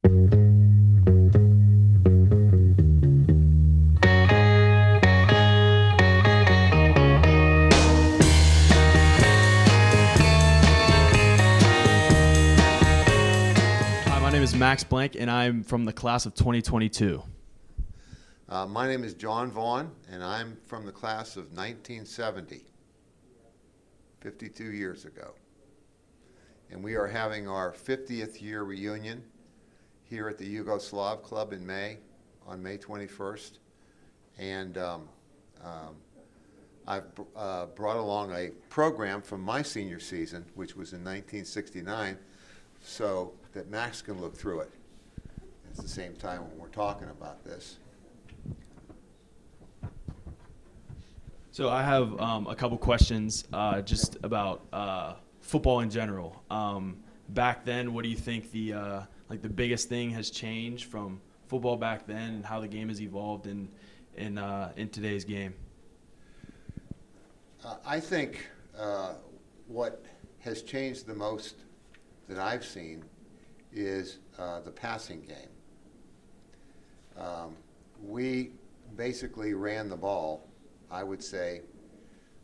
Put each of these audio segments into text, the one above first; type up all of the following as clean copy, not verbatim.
Hi, my name is Max Blank, and I'm from the class of 2022. My name is John Vaughn, and I'm from the class of 1970, 52 years ago. And we are having our 50th year reunion here at the Yugoslav Club in May, on May 21st. And I've brought along a program from my senior season, which was in 1969, so that Max can look through it at the same time when we're talking about this. So I have a couple questions just about football in general. Back then, what do you think the biggest thing has changed from football back then, and how the game has evolved in today's game? I think what has changed the most that I've seen is the passing game. We basically ran the ball, I would say,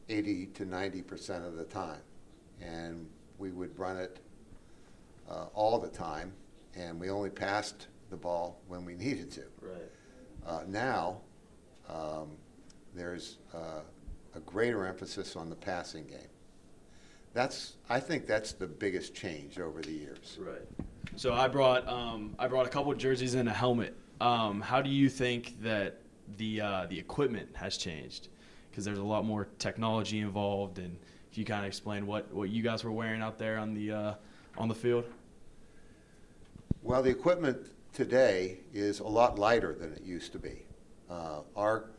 80 to 90% of the time. And we would run it all the time, and we only passed the ball when we needed to. Right. Now, there's a greater emphasis on the passing game. I think that's the biggest change over the years. Right. So I brought a couple jerseys and a helmet. How do you think that the equipment has changed? Because there's a lot more technology involved, and if you kind of explain what you guys were wearing out there on the field. Well, the equipment today is a lot lighter than it used to be. Our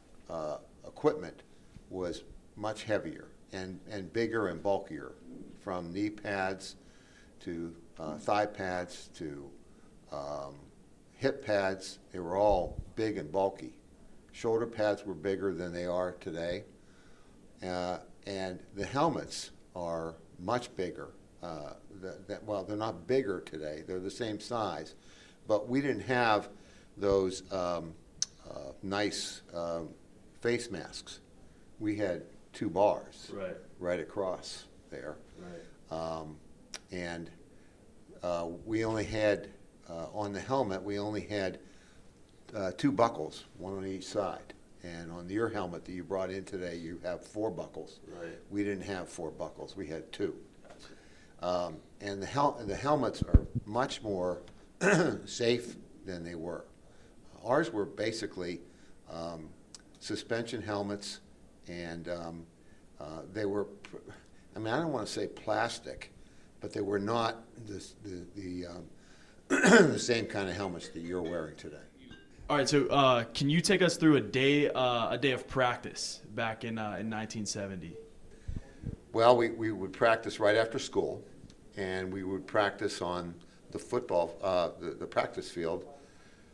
equipment was much heavier and bigger and bulkier, from knee pads to thigh pads to hip pads. They were all big and bulky. Shoulder pads were bigger than they are today. And the helmets are much bigger. Well, they're not bigger today. They're the same size. But we didn't have those nice face masks. We had two bars right across there. Right. And we only had, on the helmet, we only had two buckles, one on each side. And on your helmet that you brought in today, you have four buckles. Right. We didn't have four buckles. We had two. Gotcha. And the helmets are much more safe than they were. Ours were basically suspension helmets, and they were, I don't want to say plastic, but they were not the same kind of helmets that you're wearing today. All right. So can you take us through a day of practice back in 1970? Well, we would practice right after school, and we would practice on the football, the practice field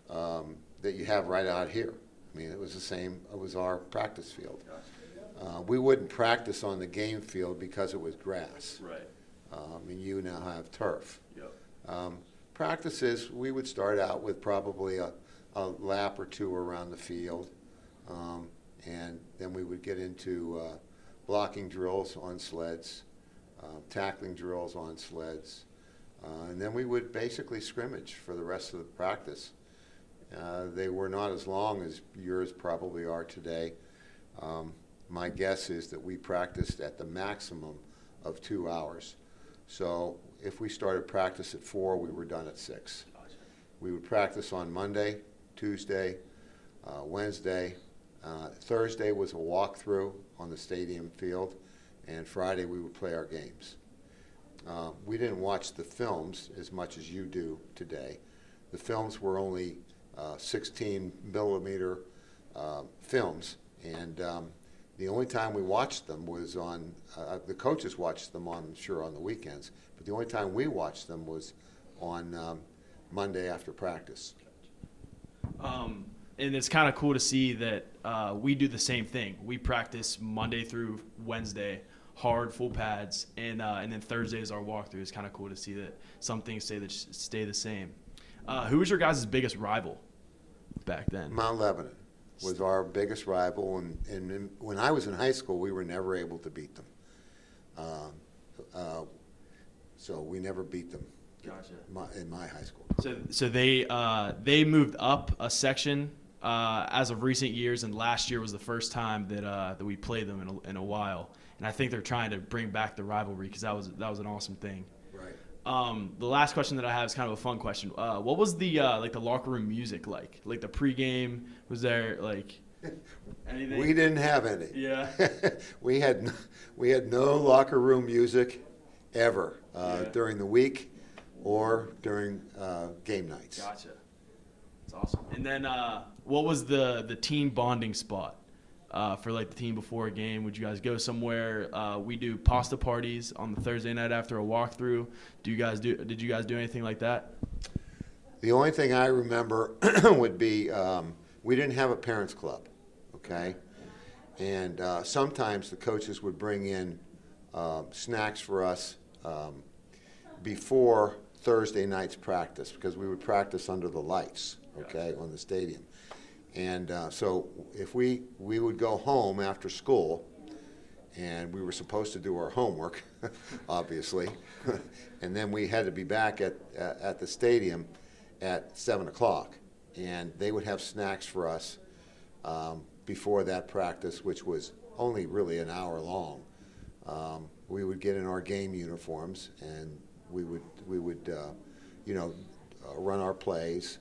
that you have right out here. It was the same. It was our practice field. We wouldn't practice on the game field because it was grass. Right. And you now have turf. Yep. Practices, we would start out with probably a lap or two around the field, and then we would get into blocking drills on sleds, tackling drills on sleds, and then we would basically scrimmage for the rest of the practice. They were not as long as yours probably are today. My guess is that we practiced at the maximum of 2 hours. So if we started practice at 4, we were done at 6. We would practice on Monday, Tuesday, Wednesday. Thursday was a walkthrough on the stadium field, and Friday we would play our games. We didn't watch the films as much as you do today. The films were only 16 millimeter films, and the only time we watched them was on, the coaches watched them on the weekends, but the only time we watched them was on Monday after practice. And it's kind of cool to see that we do the same thing. We practice Monday through Wednesday, hard, full pads, and then Thursday is our walkthrough. It's kind of cool to see that some things stay the same. Who was your guys' biggest rival back then? Mount Lebanon was our biggest rival, and when I was in high school, we were never able to beat them. So we never beat them. Gotcha. In my high school. So they moved up a section as of recent years, and last year was the first time that we played them in a while. And I think they're trying to bring back the rivalry because that was an awesome thing. Right. The last question that I have is kind of a fun question. What was the the locker room music like? Like the pregame, was there like anything? We didn't have any. Yeah. we had no locker room music ever during the week or during game nights. Gotcha. That's awesome. And then what was the team bonding spot for like the team before a game? Would you guys go somewhere? We do pasta parties on the Thursday night after a walkthrough. Did you guys do anything like that? The only thing I remember would be we didn't have a parents club, okay? And sometimes the coaches would bring in snacks for us before Thursday night's practice because we would practice under the lights, okay, on the stadium. And so if we would go home after school, and we were supposed to do our homework, obviously, and then we had to be back at the stadium at 7 o'clock, and they would have snacks for us before that practice, which was only really an hour long. We would get in our game uniforms, and we would run our plays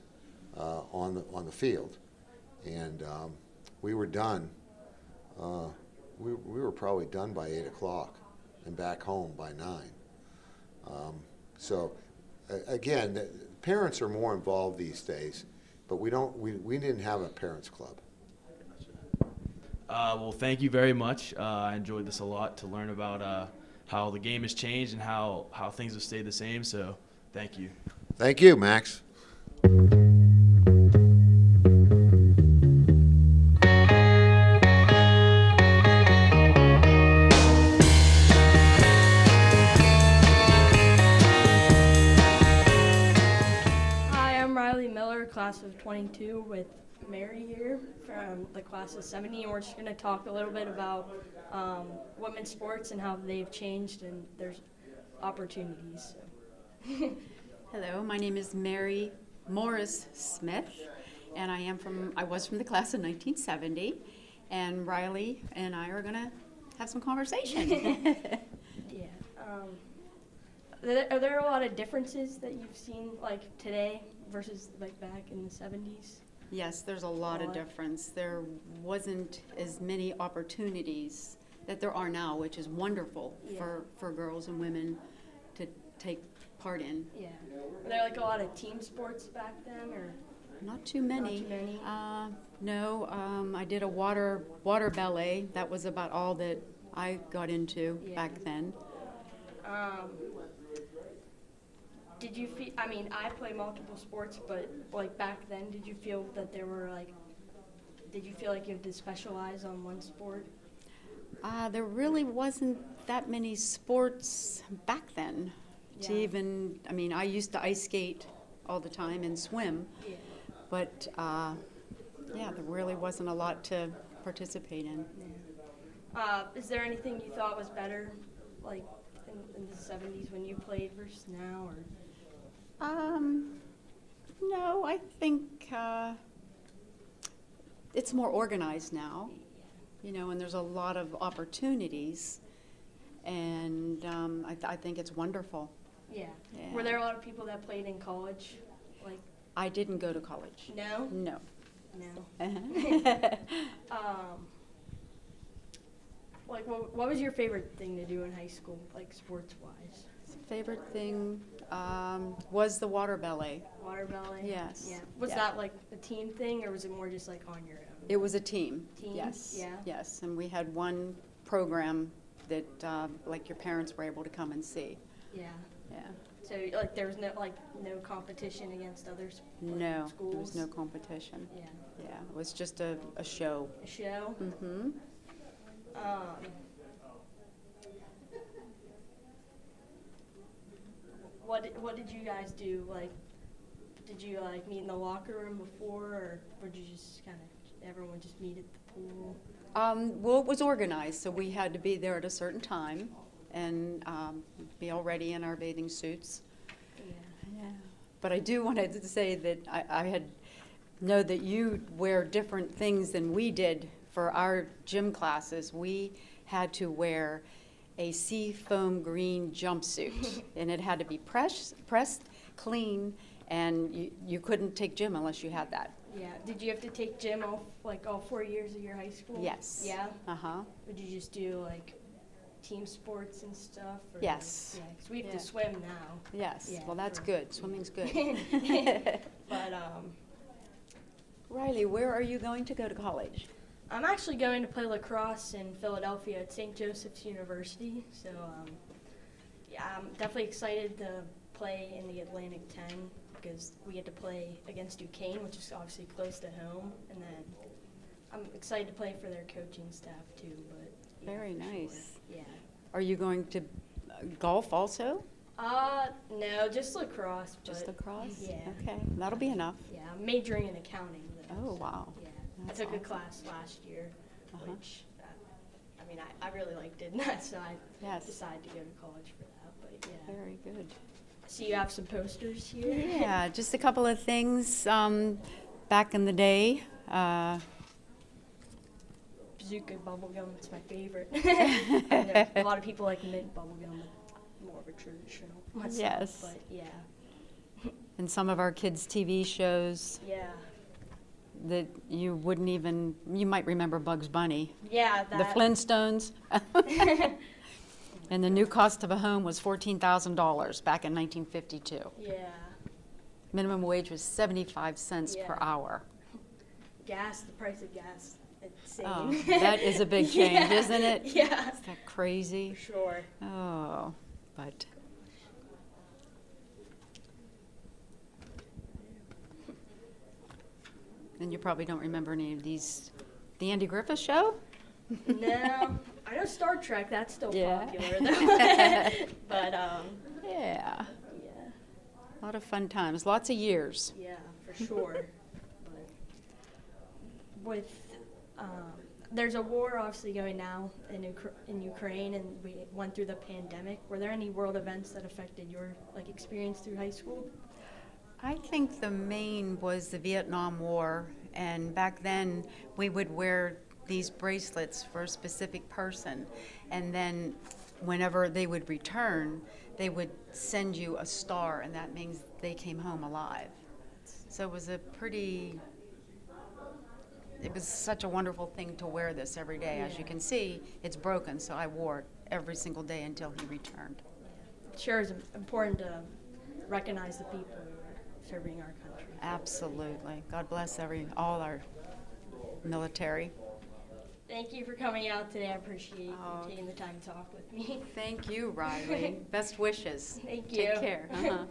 on the field, and we were done. We were probably done by 8 o'clock and back home by 9. So again, the parents are more involved these days, but we didn't have a parents club. Well, thank you very much. I enjoyed this a lot to learn about how the game has changed and how things have stayed the same. So thank you. Thank you, Max. Hi, I'm Riley Miller, class of 22, with Mary here from the class of 70, and we're just going to talk a little bit about women's sports and how they've changed and there's opportunities. So. Hello, my name is Mary Morris Smith, and I was from the class of 1970, and Riley and I are going to have some conversation. Yeah. Are there a lot of differences that you've seen, like today versus like back in the 70s? Yes, there's a lot of difference. There wasn't as many opportunities that there are now, which is wonderful for girls and women to take part in. Yeah. Were there like a lot of team sports back then, or? Not too many. Not too many? No, I did a water ballet. That was about all that I got into back then. Did you feel, I mean, I play multiple sports, but like back then, did you feel that there were like, did you feel like you had to specialize on one sport? There really wasn't that many sports back then. To Yeah. even, I mean, I used to ice skate all the time and swim, Yeah. but there really wasn't a lot to participate in. Is there anything you thought was better, like in the 70s when you played versus now, or? No, I think it's more organized now, and there's a lot of opportunities, and I think it's wonderful. Yeah. Yeah. Were there a lot of people that played in college? Like, I didn't go to college. no? No. No. Like, what was your favorite thing to do in high school, like sports-wise? Favorite thing was the water ballet. Water ballet? Yes. Yeah. Was Yeah. that like a team thing, or was it more just like on your own? It was a team. Team? Yes. Yeah. Yes, and we had one program that like your parents were able to come and see. Yeah. Yeah. So like there was no competition against other No, schools? there was no competition. Yeah. Yeah, it was just a show. A show? Mm-hmm. What did you guys do, like, did you like meet in the locker room before, or did you just kind of everyone just meet at the pool? Well, it was organized, so we had to be there at a certain time and be all ready in our bathing suits. Yeah. Yeah. But I do want to say that I know that you wear different things than we did for our gym classes. We had to wear a seafoam green jumpsuit, and it had to be pressed, clean, and you couldn't take gym unless you had that. Yeah. Did you have to take gym all 4 years of your high school? Yes. Yeah. Uh-huh. Would you just do like team sports and stuff? Or, Yes. Yeah, 'cause we have Yeah. to swim now. Yes. Yeah, Well, that's for- good. Swimming's good. But Riley, where are you going to go to college? I'm actually going to play lacrosse in Philadelphia at St. Joseph's University. So yeah, I'm definitely excited to play in the Atlantic 10 because we get to play against Duquesne, which is obviously close to home, and then I'm excited to play for their coaching staff too. But yeah, Very for sure. nice. Yeah. Are you going to golf also? No, just lacrosse. Just but lacrosse? Yeah. Okay, that'll be enough. Yeah, I'm majoring in accounting. Though, Oh, wow. Yeah, That's I took a awesome. class last year, Uh-huh. which I mean I really liked it, so I Yes. decided to go to college for that. But yeah, Very good. so you have some posters here. Yeah, just a couple of things. Back in the day, Bazooka bubblegum, it's my favorite. I know a lot of people like mint bubblegum, but more of a traditional myself. Yes. But yeah, and some of our kids' TV shows yeah, that you wouldn't even, you might remember Bugs Bunny. yeah. The That. Flintstones. And the new cost of a home was $14,000 back in 1952. Yeah, Minimum wage was 75 cents per Yeah. hour. gas. The price of gas. Insane. Oh, that is a big change, Yeah. isn't it? Yeah, Is that crazy? for sure. Oh, but. And you probably don't remember any of these. The Andy Griffith Show? No, I know Star Trek. That's still Yeah. popular though. But Yeah. yeah, A lot of fun times, lots of years. yeah, for sure. But with there's a war obviously going now in Ukraine, and we went through the pandemic. Were there any world events that affected your experience through high school? I think the main was the Vietnam War, and back then we would wear these bracelets for a specific person, and then whenever they would return, they would send you a star, and that means they came home alive. So it was it was such a wonderful thing to wear this every day. As you Yeah. can see, it's broken, so I wore it every single day until he returned. Sure, it's important to recognize the people who are serving our country. Absolutely. God bless all our military. Thank you for coming out today. I appreciate Oh. you taking the time to talk with me. Thank you, Riley. Best wishes. Thank you. Take care. Uh-huh.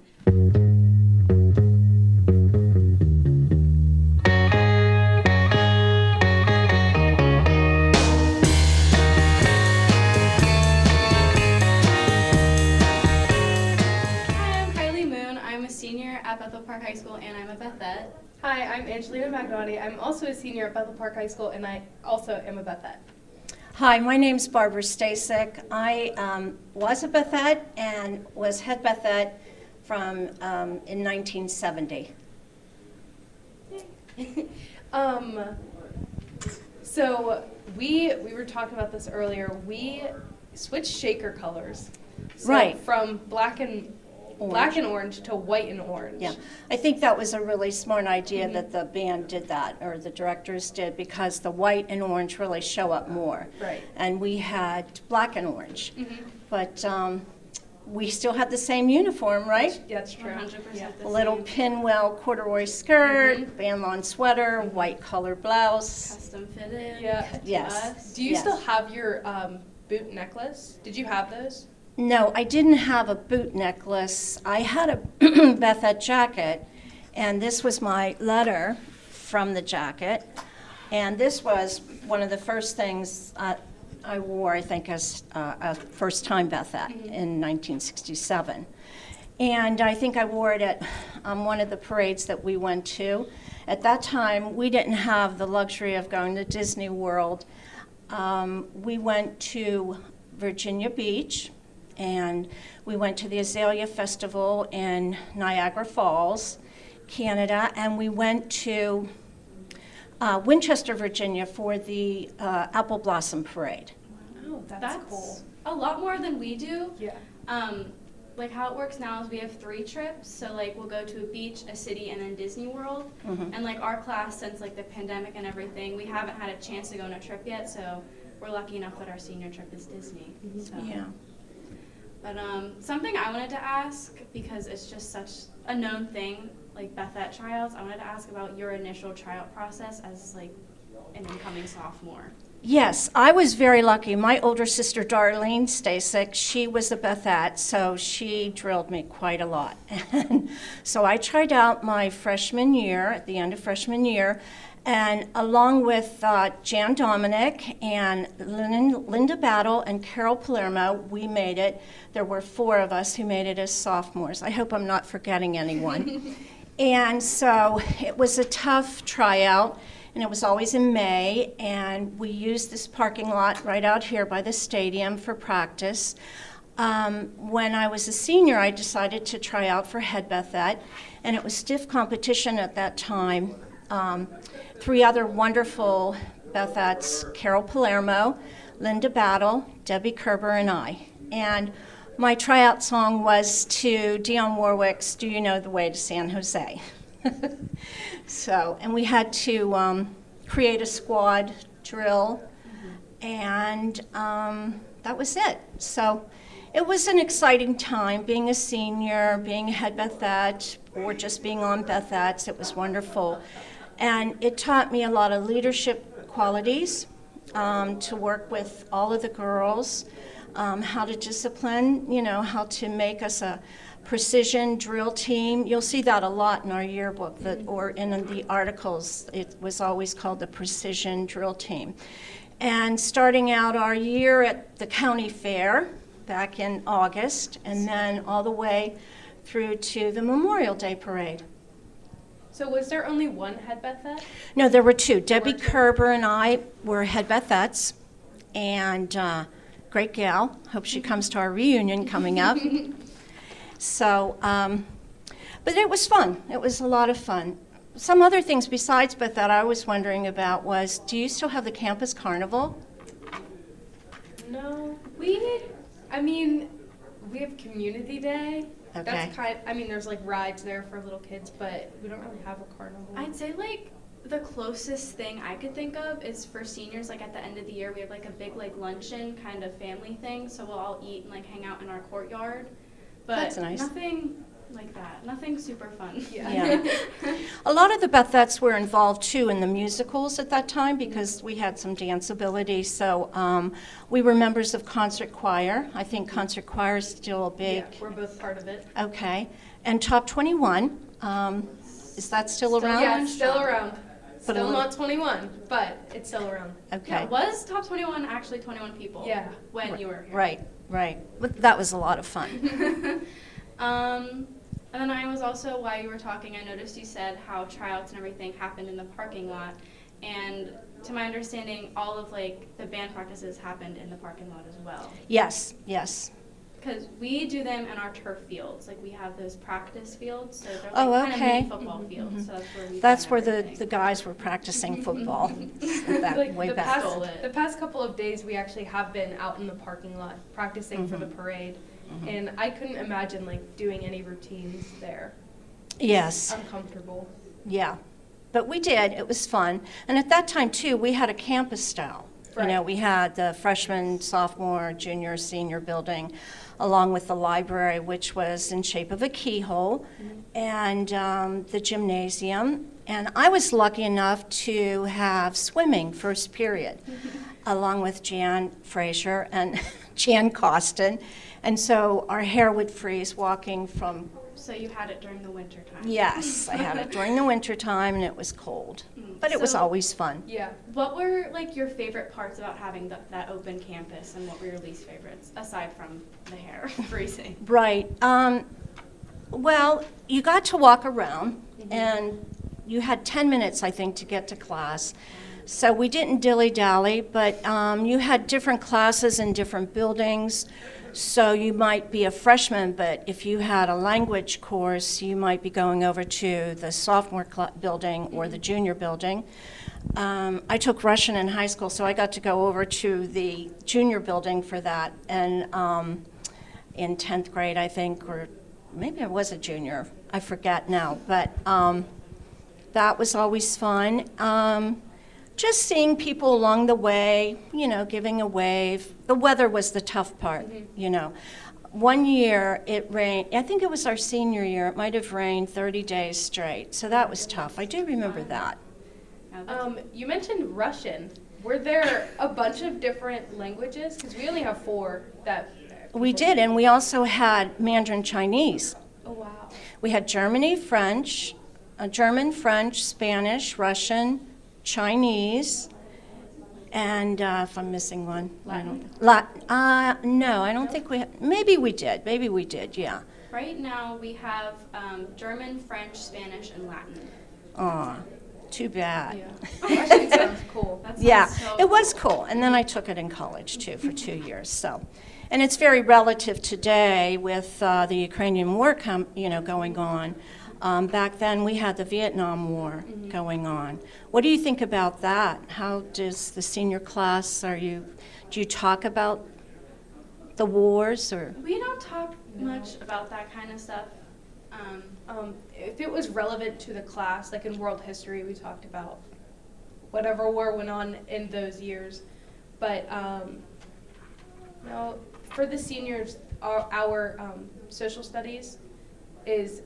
Hi, I'm Kylie Moon. I'm a senior at Bethel Park High School, and I'm a Bethette. Hi, I'm Angelina Magnotti. I'm also a senior at Bethel Park High School, and I also am a Bethette. Hi, my name's Barbara Stasek. I was a Bethette and was head Bethette from in 1970. So we were talking about this earlier. We switched shaker colors. So Right. From black and orange to white and orange. Yeah, I think that was a really smart idea that the band did that, or the directors did, because the white and orange really show up more. Right. And we had black and orange. But we still had the same uniform, right? That's true. 100% Yeah. the A little same. pinwheel corduroy skirt, band lawn sweater, white colored blouse. Custom fitted. Yeah. to Yes. us. Do you Yes. still have your boot necklace? Did you have those? No, I didn't have a boot necklace. I had a Bethette jacket, and this was my letter from the jacket. And this was one of the first things I wore, I think, as a first-time Bethette in 1967. And I think I wore it at one of the parades that we went to. At that time, we didn't have the luxury of going to Disney World. We went to Virginia Beach, and we went to the Azalea Festival in Niagara Falls, Canada, and we went to Winchester, Virginia for the Apple Blossom Parade. Oh, That's cool. a lot more than we do. Yeah. Like how it works now is we have 3 trips. So like we'll go to a beach, a city, and then Disney World. And like our class, since like the pandemic and everything, we haven't had a chance to go on a trip yet. So we're lucky enough that our senior trip is Disney. So. Yeah. But something I wanted to ask, because it's just such a known thing, like Bethette tryouts, I wanted to ask about your initial tryout process as like an incoming sophomore. Yes, I was very lucky. My older sister, Darlene Stasek, she was a Bethette, so she drilled me quite a lot. And so I tried out my freshman year, at the end of freshman year, and along with Jan Dominic and Linda Battle and Carol Palermo, we made it. There were 4 of us who made it as sophomores. I hope I'm not forgetting anyone. And so it was a tough tryout. And it was always in May, and we used this parking lot right out here by the stadium for practice. When I was a senior, I decided to try out for head Bethette, and it was stiff competition at that time. 3 other wonderful Bethettes, Carol Palermo, Linda Battle, Debbie Kerber, and I. And my tryout song was to Dionne Warwick's Do You Know the Way to San Jose? So, and we had to create a squad drill, and that was it. So it was an exciting time being a senior, being a head Bethette, or just being on Bethettes. It was wonderful. And it taught me a lot of leadership qualities, to work with all of the girls, how to discipline, how to make us a precision drill team. You'll see that a lot in our yearbook or in the articles. It was always called the precision drill team. And starting out our year at the county fair back in August, and then all the way through to the Memorial Day parade. So was there only one head Bethette? No, there were 2. Debbie Kerber and I were head Bethettes, and great gal. Hope she comes to our reunion coming up. So, but it was fun. It was a lot of fun. Some other things besides Bethette I was wondering about was, do you still have the campus carnival? No. We have community day. Okay. That's there's like rides there for little kids, but we don't really have a carnival. I'd say like the closest thing I could think of is for seniors, like at the end of the year, we have like a big like luncheon kind of family thing. So we'll all eat and like hang out in our courtyard. But That's nice. nothing like that. Nothing super fun. Yeah. A lot of the Bethettes were involved too in the musicals at that time because we had some dance ability. So we were members of concert choir. I think concert choir is still a big. Yeah, we're both part of it. Okay. And Top 21, is that still around? Yeah, it's still around. But a Still little- not 21, but it's still around. Okay. Yeah, was Top 21 actually 21 people? Yeah. When you were here. Right. But that was a lot of fun. And then I was also, while you were talking, I noticed you said how tryouts and everything happened in the parking lot. And to my understanding, all of like the band practices happened in the parking lot as well. Yes. Because we do them in our turf fields. Like we have those practice fields, so they're like Oh, kind of okay. mini football fields. So that's where we. That's do where everything. the guys were practicing football. Way the back. past couple of days, we actually have been out in the parking lot practicing for the parade, and I couldn't imagine like doing any routines there. Yes. Uncomfortable. Yeah, but we did. It was fun. And at that time, too, we had a campus style. Right. We had the freshman, sophomore, junior, senior building, along with the library, which was in shape of a keyhole, and the gymnasium. And I was lucky enough to have swimming first period, along with Jan Frazier and Jan Costin. And so our hair would freeze walking from. So you had it during the winter time. Yes, I had it during the winter time, and it was cold. But it was So- always fun. Yeah. What were like your favorite parts about having that open campus, and what were your least favorites aside from the hair freezing? Right. Well, you got to walk around, and you had 10 minutes, I think, to get to class. So we didn't dilly-dally, but you had different classes in different buildings. So you might be a freshman, but if you had a language course, you might be going over to the sophomore building or the junior building. I took Russian in high school, so I got to go over to the junior building for that. And in 10th grade, I think, or maybe I was a junior, I forget now, but that was always fun. Just seeing people along the way, you know, giving a wave. The weather was the tough part, you know. One year it rained, I think it was our senior year, it might have rained 30 days straight, so that was tough. I do remember that. You mentioned Russian. Were there a bunch of different languages? Because we only have 4 that. We did, and we also had Mandarin Chinese. Oh, wow. We had German, French, Spanish, Russian, Chinese, and if I'm missing one, Latin? No, I don't think we. Maybe we did. Yeah. Right now, we have German, French, Spanish, and Latin. Aw, too bad. Yeah. Russian sounds cool. That Yeah, sounds so it was cool. cool, and then I took it in college too for 2 years. So, and it's very relative today with the Ukrainian war, going on. Back then, we had the Vietnam War going on. What do you think about that? How does the senior class, do you talk about the wars or? We don't talk much about that kind of stuff. If it was relevant to the class, like in world history, we talked about whatever war went on in those years. But no, for the seniors, our social studies is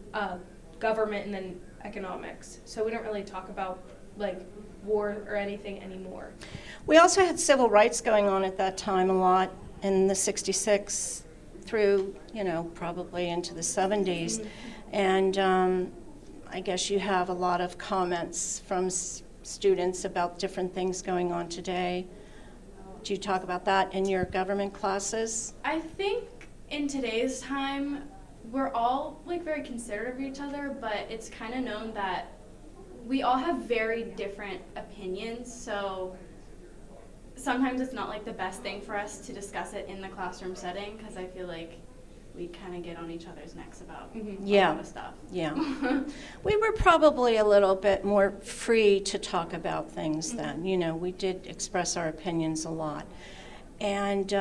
government and then economics. So we don't really talk about like war or anything anymore. We also had civil rights going on at that time a lot in the 66 through, probably into the 70s. And I guess you have a lot of comments from students about different things going on today. Do you talk about that in your government classes? I think in today's time, we're all like very considerate of each other, but it's kind of known that we all have very different opinions. So sometimes it's not like the best thing for us to discuss it in the classroom setting because I feel like we kind of get on each other's necks about a lot of stuff. Yeah. We were probably a little bit more free to talk about things then. We did express our opinions a lot. And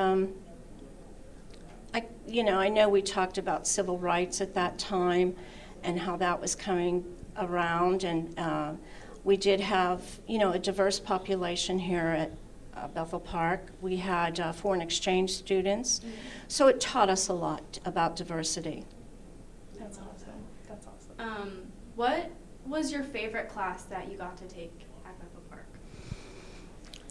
I know we talked about civil rights at that time and how that was coming around. And we did have, a diverse population here at Bethel Park. We had foreign exchange students. So it taught us a lot about diversity. That's awesome. What was your favorite class that you got to take at Bethel Park?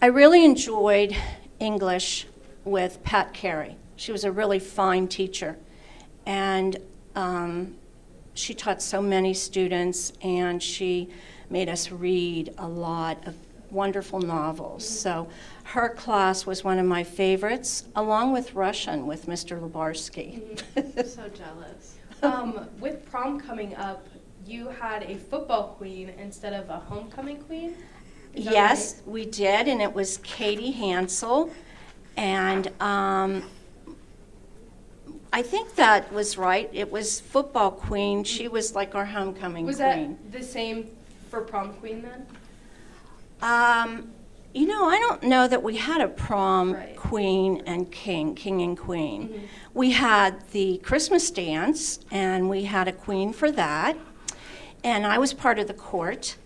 I really enjoyed English with Pat Carey. She was a really fine teacher. And she taught so many students, and she made us read a lot of wonderful novels. So her class was one of my favorites, along with Russian with Mr. Lubarsky. So jealous. With prom coming up, you had a football queen instead of a homecoming queen? Is that Yes, we did, and it was Katie Hansel. And I think that was right. It was football queen. She was like our homecoming Was queen. that the same for prom queen then? I don't know that we had a prom Right. queen and king and queen. We had the Christmas dance, and we had a queen for that. And I was part of the court,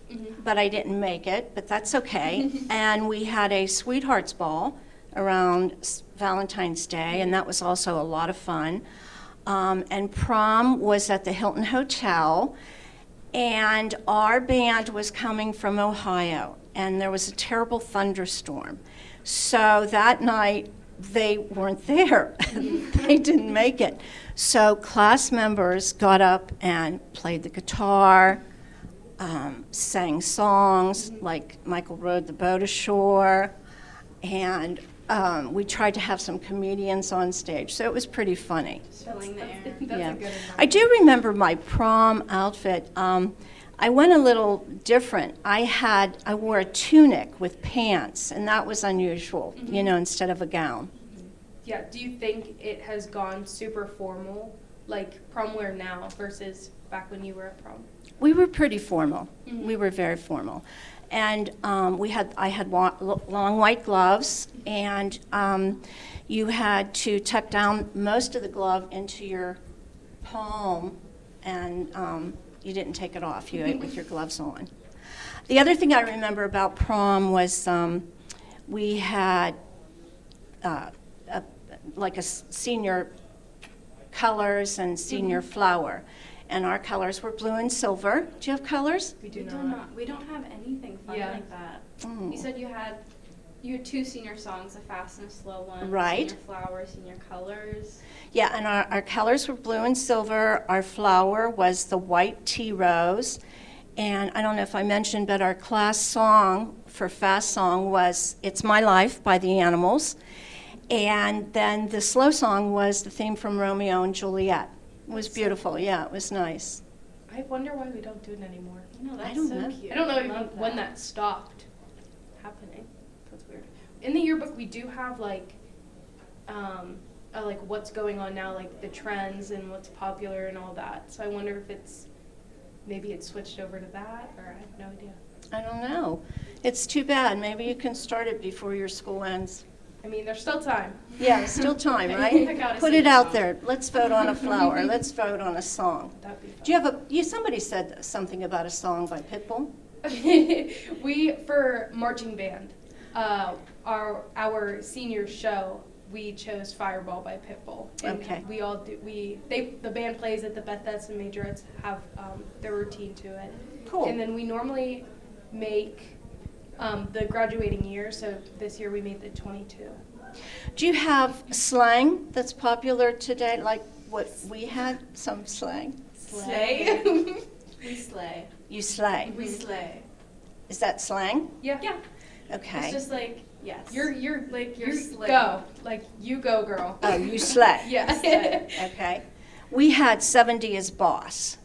but I didn't make it, but that's okay. And we had a sweethearts ball around Valentine's Day, and that was also a lot of fun. And prom was at the Hilton Hotel, and our band was coming from Ohio, and there was a terrible thunderstorm. So that night, they weren't there. They didn't make it. So class members got up and played the guitar, sang songs like Michael Rode the Boat Ashore, and we tried to have some comedians on stage, so it was pretty funny. Filling the air. That's Yeah. a good I do remember my prom outfit. I went a little different. I wore a tunic with pants, and that was unusual, instead of a gown. Yeah, do you think it has gone super formal, like prom wear now versus back when you were at prom? We were pretty formal. Mhm. We were very formal. And I had long white gloves, and you had to tuck down most of the glove into your palm, and you didn't take it off. You ate with your gloves on. The other thing I remember about prom was we had like a senior colors and senior flower. And our colors were blue and silver. Do you have colors? We We do do not. not. We don't have anything fun Yeah. like that. Mm. You said you had two senior songs, a fast and a slow one. Right. Senior flowers, senior colors. Yeah, and our colors were blue and silver. Our flower was the white tea rose. And I don't know if I mentioned, but our class song for Fast Song was It's My Life by the Animals. And then the slow song was the theme from Romeo and Juliet. It was beautiful. Yeah, it was nice. I wonder why we don't do it anymore. I know, that's don't so know. cute. I don't know even love when that stopped happening. That's weird. In the yearbook, we do have like what's going on now, like the trends and what's popular and all that. So I wonder if maybe it's switched over to that, or I have no idea. I don't know. It's too bad. Maybe you can start it before your school ends. I mean, there's still time. Yeah, it's still time, I right? gotta Put sing it a out song. there. Let's vote on a flower. Let's vote on a song. That'd be fun. Do you have somebody said something about a song by Pitbull? We, for marching band, our senior show, we chose Fireball by Pitbull. And Okay. we all do, the band plays at the Bethettes and Majorettes have their routine to it. Cool. And then we normally make the graduating year, so this year we made the 22. Do you have slang that's popular today, like what we had, some slang? Slay. We slay. You slay. We slay. Is that slang? Yeah. Yeah. Okay. It's just like, yes. You're like, You're you slay. go. Like, you go, girl. Oh, you slay. Yeah. Okay. We had 70 as boss.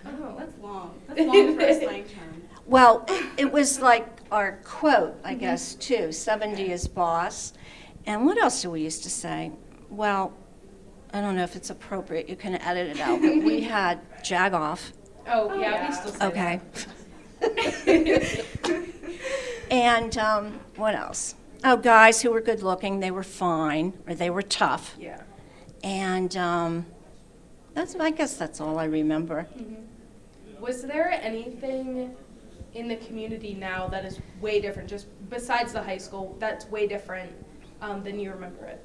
Oh, that's long. That's long for a slang term. Well, it was like our quote, I guess, too. 70 is boss. And what else do we used to say? Well, I don't know if it's appropriate. You can edit it out. But we had jag off. Oh, yeah, yeah. we still say Okay. that. And what else? Oh, guys who were good looking, they were fine, or they were tough. Yeah. And I guess that's all I remember. Was there anything in the community now that is way different, just besides the high school, that's way different than you remember it?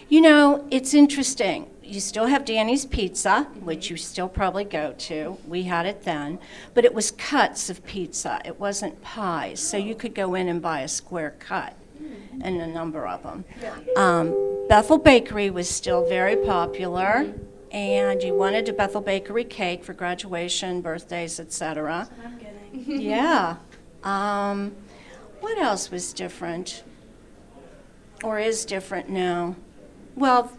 You know, it's interesting. You still have Danny's Pizza, which you still probably go to. We had it then. But it was cuts of pizza. It wasn't pies. So you could go in and buy a square cut, and a number of them. Bethel Bakery was still very popular. And you wanted a Bethel Bakery cake for graduation, birthdays, etc. I'm kidding. Yeah. What else was different? Or is different now? Well,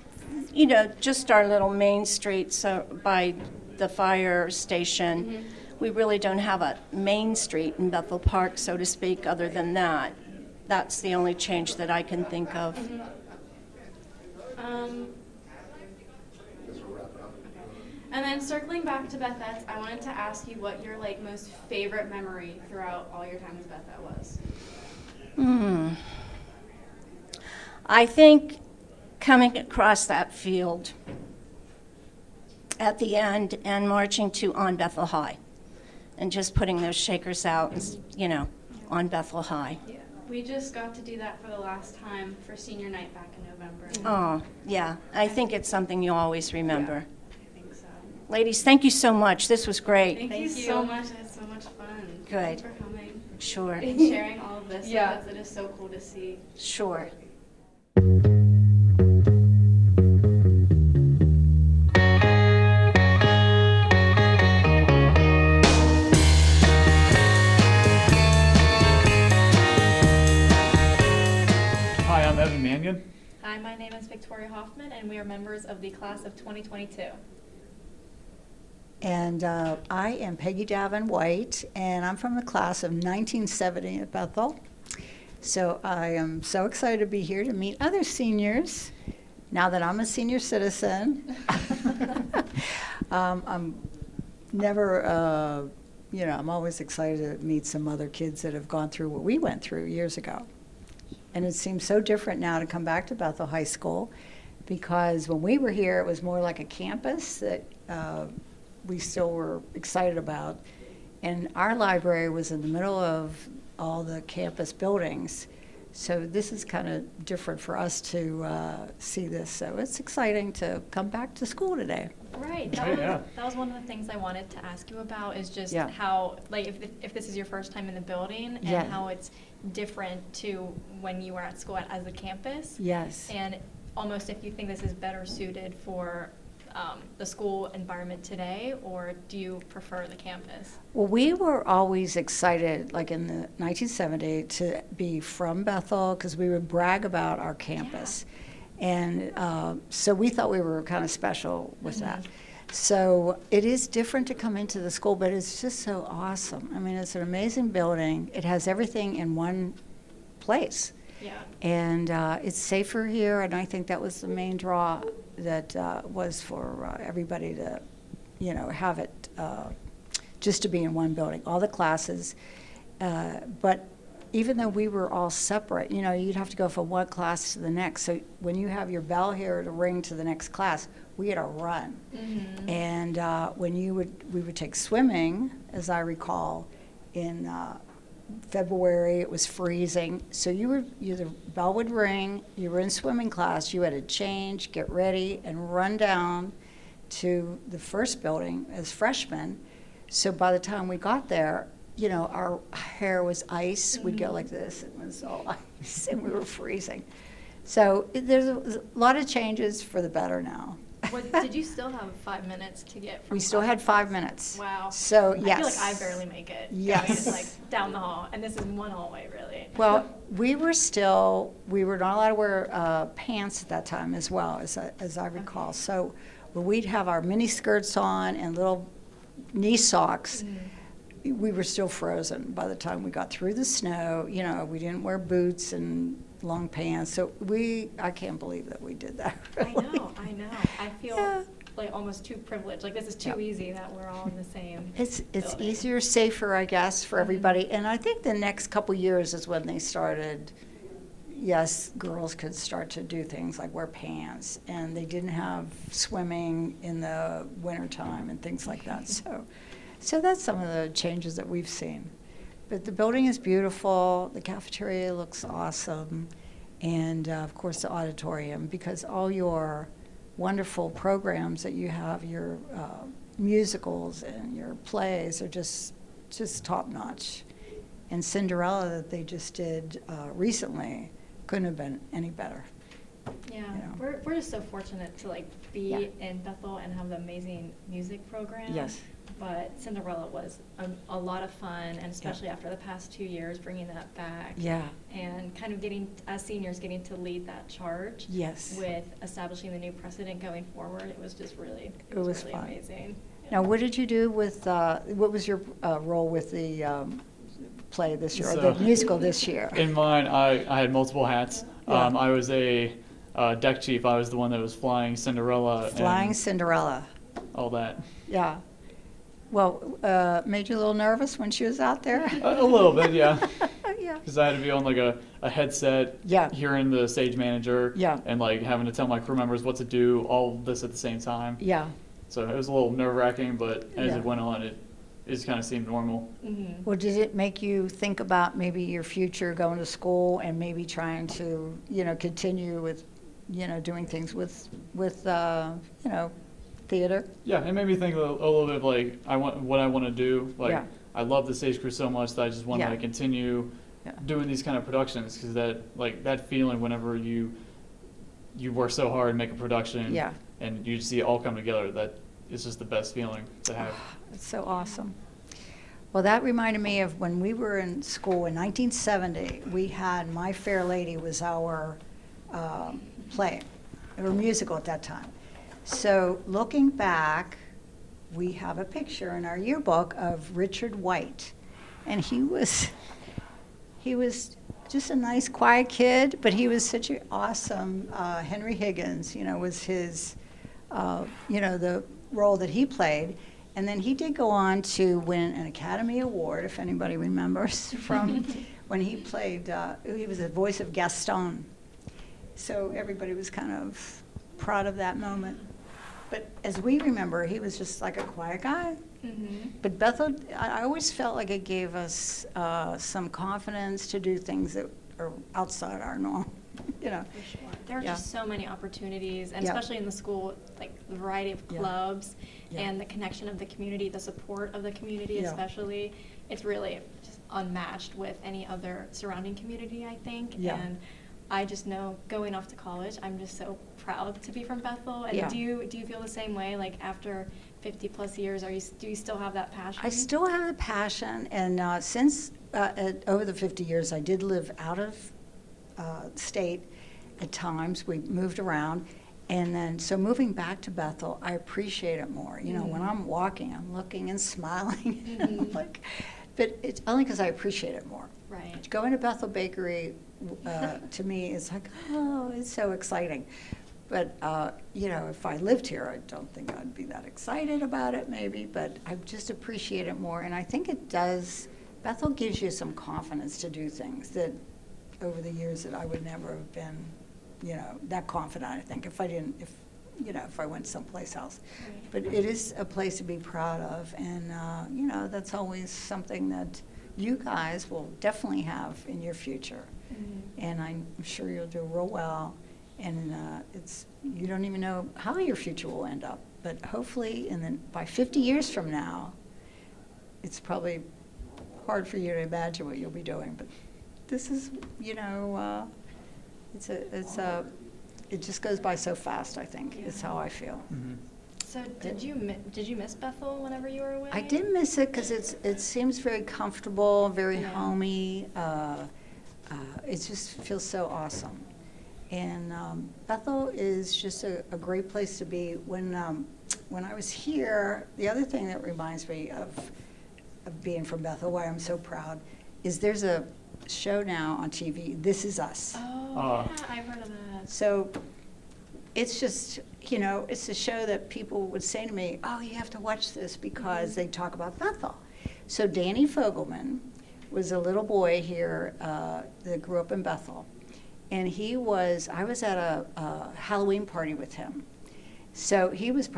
you know, just our little main street by the fire station. We really don't have a main street in Bethel Park, so to speak, other than that. That's the only change that I can think of. And then circling back to Bethettes, I wanted to ask you what your most favorite memory throughout all your time as Bethette was. I think coming across that field at the end and marching to On Bethel High and just putting those shakers out, on Bethel High. Yeah. We just got to do that for the last time for senior night back in November. Oh, yeah. I think it's something you always remember. I think so. Ladies, thank you so much. This was great. Thank you so much. I had so much fun. Good. Thanks for coming Sure, and sharing all of this Yeah. with us. It is so cool to see. sure. Hi, I'm Evan again? Hi, my name is Victoria Hoffman, and we are members of the class of 2022. And I am Peggy Davin White, and I'm from the class of 1970 at Bethel. So I am so excited to be here to meet other seniors now that I'm a senior citizen. I'm never, I'm always excited to meet some other kids that have gone through what we went through years ago. And it seems so different now to come back to Bethel High School, because when we were here, it was more like a campus that we still were excited about. And our library was in the middle of all the campus buildings. So this is kind of different for us to see this. So it's exciting to come back to school today. Right. Yeah. That was one of the things I wanted to ask you about, is just Yeah. how, like, if this is your first time in the building, and Yeah. how it's different to when you were at school as a campus. Yes. And almost if you think this is better suited for the school environment today, or do you prefer the campus? Well, we were always excited, like in the 1970, to be from Bethel, because we would brag about our campus. And so we thought we were kind of special with that. So it is different to come into the school, but it's just so awesome. I mean, it's an amazing building. It has everything in one place. Yeah. And it's safer here, and I think that was the main draw that was for everybody to, have it just to be in one building, all the classes. But even though we were all separate, you'd have to go from one class to the next. So when you have your bell here to ring to the next class, we had to run. Mm-hmm. And when we would take swimming, as I recall, in February, it was freezing. So the bell would ring, you were in swimming class, you had to change, get ready, and run down to the first building as freshmen. So by the time we got there, our hair was ice. We'd go like this, it was all ice, and we were freezing. So there's a lot of changes for the better now. Did you still have 5 minutes to get from We still had 5 minutes. Wow. So, I yes. feel like I barely make it. Yes. Going, it's like down the hall, and this is one hallway, really. Well, we were not allowed to wear pants at that time as well, as I recall. So we'd have our mini skirts on and little knee socks. We were still frozen by the time we got through the snow. We didn't wear boots and long pants. So I can't believe that we did that. Really. I know. I feel Yeah. like almost too privileged. Like, this is too Yep. easy that we're all in the same It's building. easier, safer, I guess, for everybody. And I think the next couple years is when they started, yes, girls could start to do things like wear pants, and they didn't have swimming in the wintertime and things like that. So that's some of the changes that we've seen. But the building is beautiful, the cafeteria looks awesome, and of course the auditorium, because all your wonderful programs that you have, your musicals and your plays are just top notch. And Cinderella that they just did recently couldn't have been any better. Yeah, know. we're just so fortunate to be Yeah. in Bethel and have the amazing music program. Yes. But Cinderella was a lot of fun, and especially after the past 2 years, bringing that back. Yeah. And kind of as seniors, getting to lead that charge. Yes. With establishing the new precedent going forward, it was just really, It was really fun. amazing. Now, what did you do with, what was your role with the play this year, or the So- musical this year? In mine, I had multiple hats. Yeah. I was a deck chief. I was the one that was flying Cinderella. Flying and Cinderella. all that. Yeah. Well, made you a little nervous when she was out there? A little bit, yeah. Yeah. Because I had to be on like a headset, Yeah. hearing the stage manager, Yeah. and like having to tell my crew members what to do, all this at the same time. Yeah. So it was a little nerve wracking, but as Yeah. it went on, it just kind of seemed normal. Mm-hmm. Well, did it make you think about maybe your future going to school and maybe trying to, continue with, doing things with theater? Yeah, it made me think a little bit of like what I want to do. Like Yeah. I love the stage crew so much that I just want Yeah. to continue Yeah. doing these kind of productions, because that feeling whenever you work so hard and make a production, Yeah. and you see it all come together, that is just the best feeling to have. It's so awesome. Well, that reminded me of when we were in school in 1970. We had My Fair Lady was our play or musical at that time. So looking back, we have a picture in our yearbook of Richard White, and he was just a nice, quiet kid, but he was such an awesome. Henry Higgins, was his, the role that he played. And then he did go on to win an Academy Award, if anybody remembers, from when he played, he was the voice of Gaston. So everybody was kind of proud of that moment. But as we remember, he was just like a quiet guy. Mm-hmm. But Bethel, I always felt like it gave us some confidence to do things that are outside our norm, For sure. There are Yeah. just so many opportunities, and Yeah. especially in the school, like the variety of Yeah. clubs Yeah. and the connection of the community, the support of the community Yeah. especially. It's really just unmatched with any other surrounding community, I think. Yeah. And I just know going off to college, I'm just so proud to be from Bethel. And Yeah. do you feel the same way? Like after 50 plus years, do you still have that passion? I still have the passion, and since over the 50 years, I did live out of state at times. We moved around, and then so moving back to Bethel, I appreciate it more. When I'm walking, I'm looking and smiling. Mhm. But it's only because I appreciate it more. Right. Going to Bethel Bakery to me is like, oh, it's so exciting. But, if I lived here, I don't think I'd be that excited about it maybe, but I just appreciate it more. And I think it does, Bethel gives you some confidence to do things that over the years that I would never have been, that confident, I think, if I went someplace else. Right. But it is a place to be proud of, and, that's always something that you guys will definitely have in your future. Mhm. And I'm sure you'll do real well. And you don't even know how your future will end up. But hopefully, by 50 years from now, it's probably hard for you to imagine what you'll be doing. But this is, it just goes by so fast, I think, is how I feel. Mm-hmm. So did you miss Bethel whenever you were away? I did miss it because it seems very comfortable, very Yeah. homey. It just feels so awesome. And Bethel is just a great place to be. When I was here, the other thing that reminds me of being from Bethel, why I'm so proud, is there's a show now on TV, This Is Us. Oh, yeah, I've heard of that. So it's just, it's a show that people would say to me, oh, you have to watch this because they talk about Bethel. So Danny Fogelman was a little boy here that grew up in Bethel. And I was at a Halloween party with him. So he was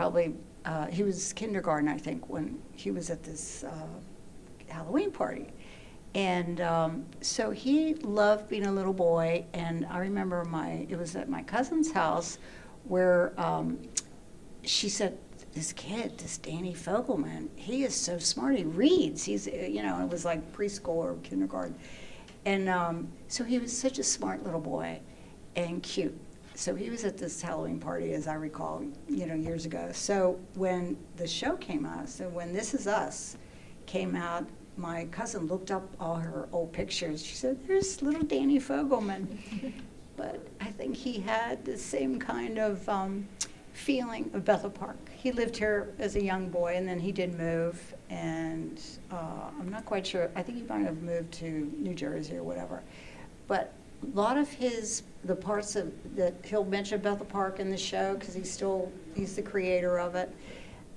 he was kindergarten, I think, when he was at this Halloween party. And so he loved being a little boy. And I remember it was at my cousin's house where she said, this kid, this Danny Fogelman, he is so smart. He reads. It was like preschool or kindergarten. And so he was such a smart little boy and cute. So he was at this Halloween party, as I recall, years ago. So when the show came out, when This Is Us came out, my cousin looked up all her old pictures. She said, there's little Danny Fogelman. But I think he had the same kind of feeling of Bethel Park. He lived here as a young boy, and then he did move, and I'm not quite sure. I think he might have moved to New Jersey or whatever. But a lot of the parts that he'll mention Bethel Park in the show, because he's the creator of it,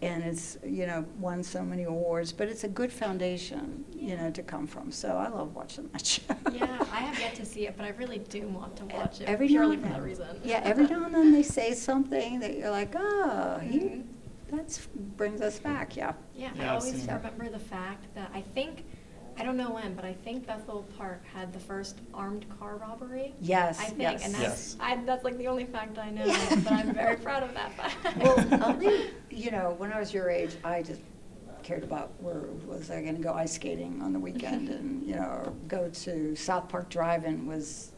and it's, won so many awards. But it's a good foundation, to come from. So I love watching that show. Yeah, I have yet to see it, but I really do want to watch it Every purely now for and that then. reason. Yeah, every now and then they say something that you're like, oh, Mhm. that brings us back, yeah. Yeah, Yeah, I I've always seen it. remember the fact that I don't know when, but I think Bethel Park had the first armed car robbery. Yes, I think, yes. and Yes. that's like the only fact I know, Yeah. but I'm very proud of that fact. Well, only, when I was your age, I just cared about where was I going to go ice skating on the weekend, and or go to South Park Drive-In was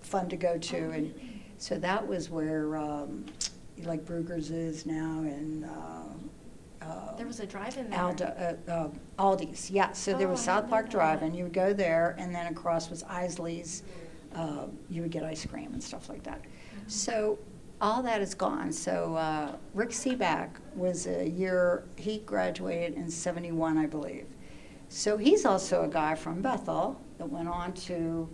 fun to go to, and so that was where like Bruegger's is now, and There was a drive-in there. Aldi's, yeah. So there Oh, was I South didn't Park know Drive, that. and you would go there, and then across was Isley's you would get ice cream and stuff like that. So all that is gone. So Rick Seaback was a year, he graduated in 71, I believe. So he's also a guy from Bethel that went on to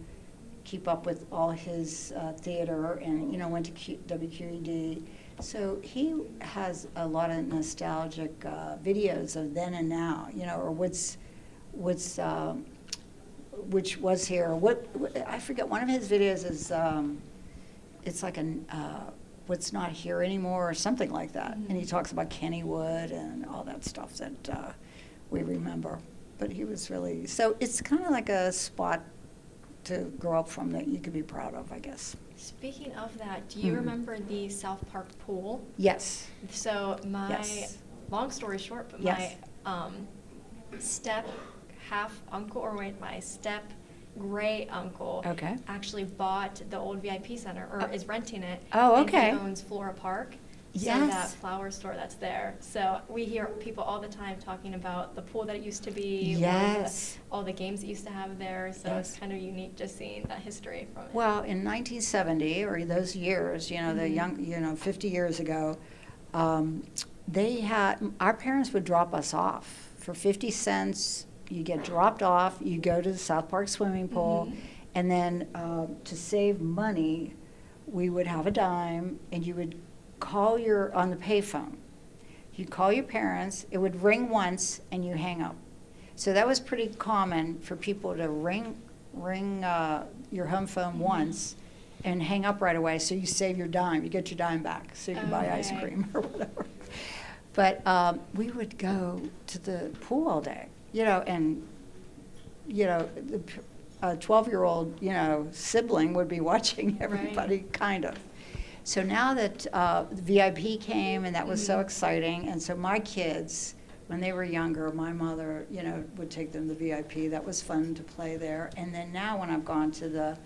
keep up with all his theater and, you know, went to WQED. So he has a lot of nostalgic videos of then and now, you know, or which was here. What I forget, one of his videos is, it's like what's not here anymore or something like that. And he talks about Kennywood and all that stuff that we remember. But he was really, so it's kind of like a spot to grow up from that you could be proud of, I guess. Speaking of that, do you remember the South Park pool? Yes. So my, Yes. long story short, but Yes. my step half uncle, or wait, my step great uncle Okay. actually bought the old VIP center, or is renting it. Oh, and okay. he owns Flora Park. So Yes. that flower store that's there. So we hear people all the time talking about the pool that it used to be. or Yes. all the games it used to have there. So Yes. it's kind of unique just seeing that history from it. Well, in 1970, or those years, you know, the young, you know, 50 years ago, they had, our parents would drop us off for 50 cents. You get dropped off, you go to the South Park swimming pool, and then to save money, we would have a dime, and you would call on the payphone. You'd call your parents, it would ring once, and you hang up. So that was pretty common for people to ring your home phone once and hang up right away, so you save your dime, you get your dime back, so you can buy ice Okay. cream or whatever. But we would go to the pool all day, you know, and, you know, a 12-year-old, you know, sibling would be watching everybody, kind of. So now that the VIP came, and that was so exciting, and so my kids, when they were younger, my mother, you know, would take them to VIP. That was fun to play there. And then now when I've gone to the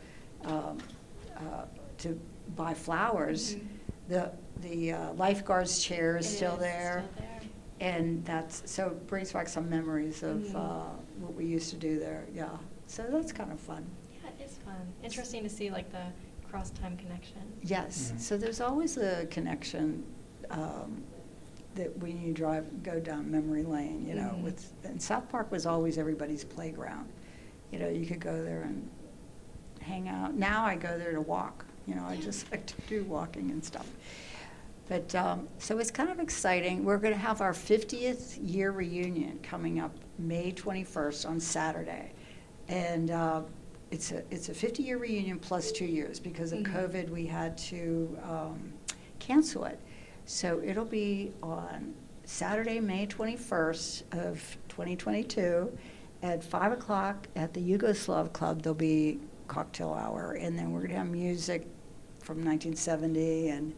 to buy flowers, the lifeguard's chair is still there. And so it brings back some memories of what we used to do there, yeah. So that's kind of fun. Yeah, it is fun. Interesting to see like the cross-time connection. Yes, so there's always a connection that when you go down memory lane, you know, and South Park was always everybody's playground. You know, you could go there and hang out. Now I go there to walk, you know, I just like to do walking and stuff. But, so it's kind of exciting. We're going to have our 50th year reunion coming up May 21st on Saturday. And it's a 50-year reunion plus 2 years. Because of COVID, we had to cancel it. So it'll be on Saturday, May 21st of 2022 at 5 o'clock at the Yugoslav Club. There'll be cocktail hour. And then we're going to have music from 1970 and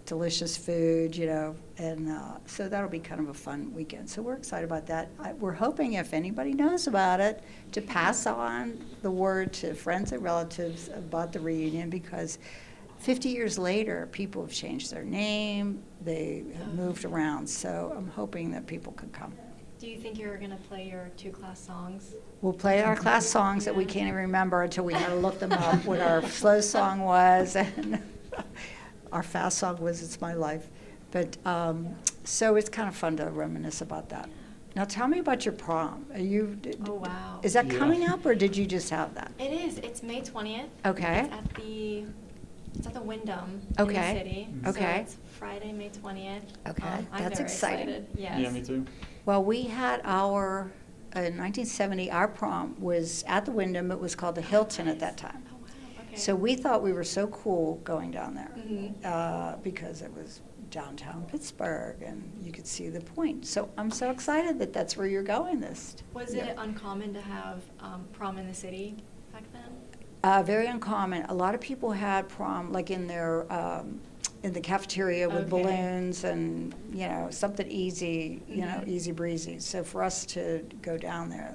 delicious food, you know, and so that'll be kind of a fun weekend. So we're excited about that. We're hoping, if anybody knows about it, to pass on the word to friends and relatives about the reunion, because 50 years later, people have changed their name, they have moved around, so I'm hoping that people can come. Do you think you're going to play your 2 class songs? We'll play our class songs that we can't even remember until we had to look them up, what our slow song was, and our fast song was It's My Life. But so it's kind of fun to reminisce about that. Now tell me about your prom. Oh, wow. Is that Yeah. coming up, or did you just have that? It is. It's May 20th. Okay. It's at the Wyndham Okay. in the city. Okay. So it's Friday, May 20th. Okay. I'm That's very exciting. excited. Yes. Yeah, me too. Well, we had in 1970, our prom was at the Wyndham. It was called the Hilton at that time. Oh, wow. Okay. So we thought we were so cool going down there Mhm. because it was downtown Pittsburgh and you could see the point. So I'm so excited that that's where you're going this. Was year. it uncommon to have prom in the city back then? Very uncommon. A lot of people had prom like in their in the cafeteria with Okay. balloons and, you know, something easy, you know, easy breezy. So for us to go down there,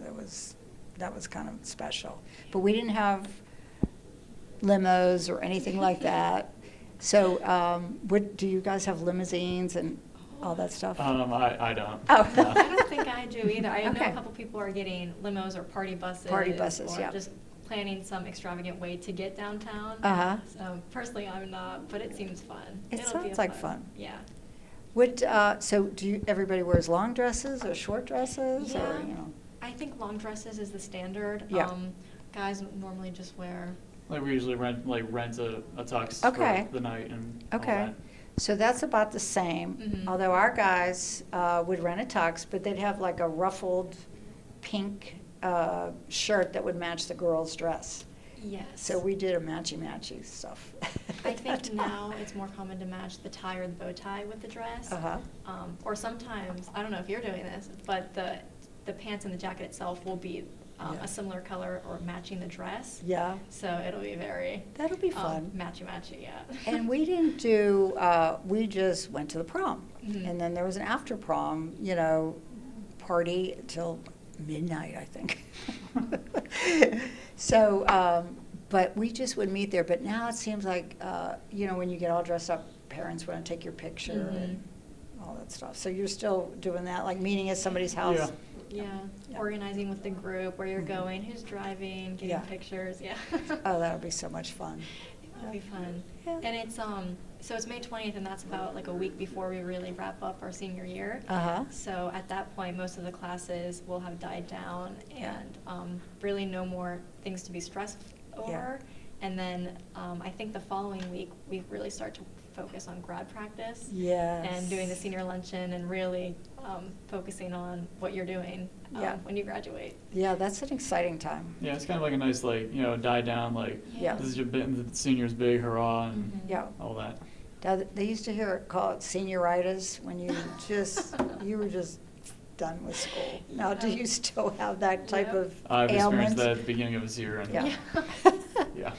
that was kind of special. But we didn't have limos or anything like that. So do you guys have limousines and all that stuff? I don't. Oh. I don't think I do either. I know Okay. a couple people are getting limos or party buses. Party buses, or yeah. just planning some extravagant way to get downtown. Uh-huh. So personally, I'm not, but it seems fun. It It'll be sounds a like fun. Yeah. What, so everybody wears long dresses or short dresses or, Yeah. you know? I think long dresses is the standard. Yeah. Guys normally just wear. Like we usually rent a tux Okay. for the night and all Okay, that. so that's about the same, Mhm. although our guys would rent a tux, but they'd have like a ruffled pink shirt that would match the girl's dress. Yes. So we did a matchy-matchy stuff. I think now it's more common to match the tie or the bow tie with the dress. Uh-huh. Or sometimes, I don't know if you're doing this, but the pants and the jacket itself will be Yeah. a similar color or matching the dress. Yeah, So it'll be very. that'll be fun. Matchy, yeah. And we didn't do, we just went to the prom. Mhm. And then there was an after prom, party till midnight, I think. So, but we just would meet there. But now it seems like, when you get all dressed up, parents want to take your picture and all that stuff. So you're still doing that, like meeting at somebody's house? Yeah. Yeah, Yeah. organizing with the group, where you're Mhm. going, who's driving, getting Yeah. pictures, yeah. Oh, that'll be so much fun. That'll be fun. Yeah. And it's, so it's May 20th, and that's about like a week before we really wrap up our senior year. Uh-huh. So at that point, most of the classes will have died down Yeah. and really no more things to be stressed over. And then I think the following week, we really start to focus on grad practice. Yes. And doing the senior luncheon and really focusing on what you're doing Yeah. when you graduate. Yeah, that's an exciting time. Yeah, it's kind of like a nice die down, like Yeah. this is the seniors big hurrah and Mhm. Yeah. all that. Now, they used to call it senioritis when you were just done with school. Now, do you still have that type Yep. of I've experienced ailment? that at the beginning of this year, and Yeah. yeah.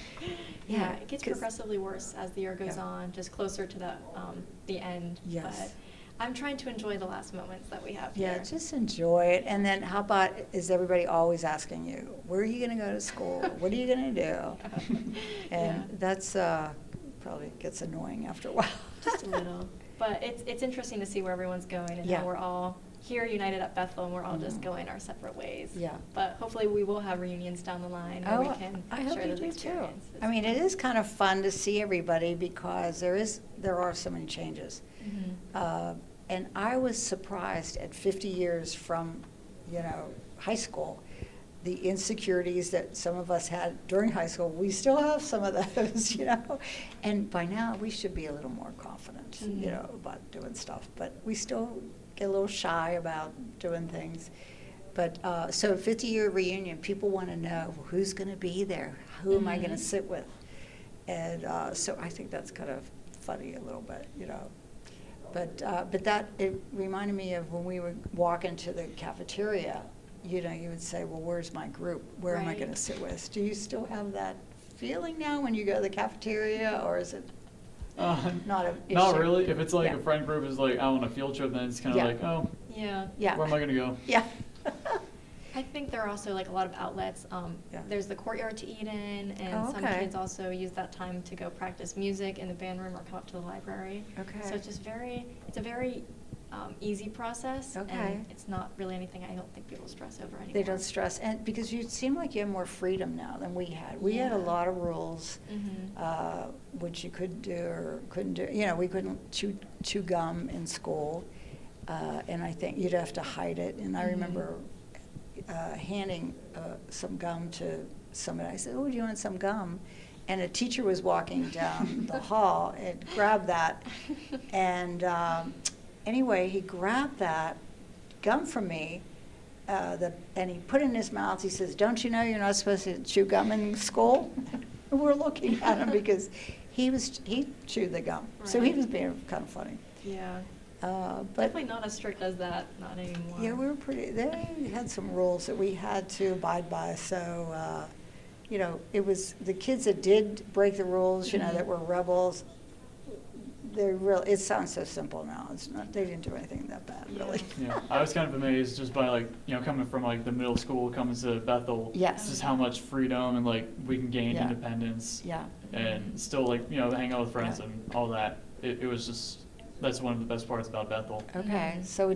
Yeah, it gets 'cause- progressively worse as the year goes Yeah. on, just closer to the end. Yes. But I'm trying to enjoy the last moments that we have Yeah, here. just enjoy it. And then how about, is everybody always asking you, where are you going to go to school? What are you going to do? And Yeah. that's probably gets annoying after a while. Just a little. But it's interesting to see where everyone's going and Yeah. how we're all here united at Bethel and we're all just Mhm. going our separate ways. Yeah. But hopefully we will have reunions down the line where we can I hope share you those do too. experiences. I mean, it is kind of fun to see everybody because there are so many changes. Mhm. And I was surprised at 50 years from, high school, the insecurities that some of us had during high school. We still have some of those, And by now, we should be a little more confident, Mhm. about doing stuff. But we still get a little shy about doing things. But, so 50-year reunion, people want to know who's going to be there? Who am I going to Mhm. sit with? And so I think that's kind of funny a little bit, But it reminded me of when we would walk into the cafeteria, you would say, well, where's my group? Where am I going to Right. sit with? Do you still have that feeling now when you go to the cafeteria, or is it not an issue? Not really. If it's like Yeah. a friend group is like out on a field trip, then it's kind of Yeah. like, oh, Yeah. Yeah. where am I gonna go? Yeah. I think there are also like a lot of outlets. Yeah. There's the courtyard to eat in, and Oh, some okay. kids also use that time to go practice music in the band room or come up to the library. Okay. So it's just it's a very easy process. Okay. And it's not really anything I don't think people stress over anymore. They don't stress, and because you seem like you have more freedom now than we had. We had a Yeah. lot of rules, Mhm. which you could do or couldn't do. We couldn't chew gum in school, and I think you'd have to hide it. And I Mhm. remember handing some gum to somebody. I said, "Oh, do you want some gum?" And a teacher was walking down the hall and grabbed that, and anyway, he grabbed that gum from me, and he put it in his mouth. He says, "Don't you know you're not supposed to chew gum in school?" And we're looking at him because he chewed the gum, so he Right. was being kind of funny. Yeah. But Definitely not as strict as that, not anymore. yeah, we were pretty. They had some rules that we had to abide by. So, it was the kids that did break the rules. Mhm. That were rebels. It sounds so simple now. It's not. They didn't do anything that bad, really. Yeah, I was kind of amazed just by coming from the middle school, coming to Bethel. Yes. Just how much freedom and we can gain Yeah. independence. Yeah. And still hang out with friends Yeah. and all that. It was just that's one of the best parts about Bethel. Okay, Mhm. so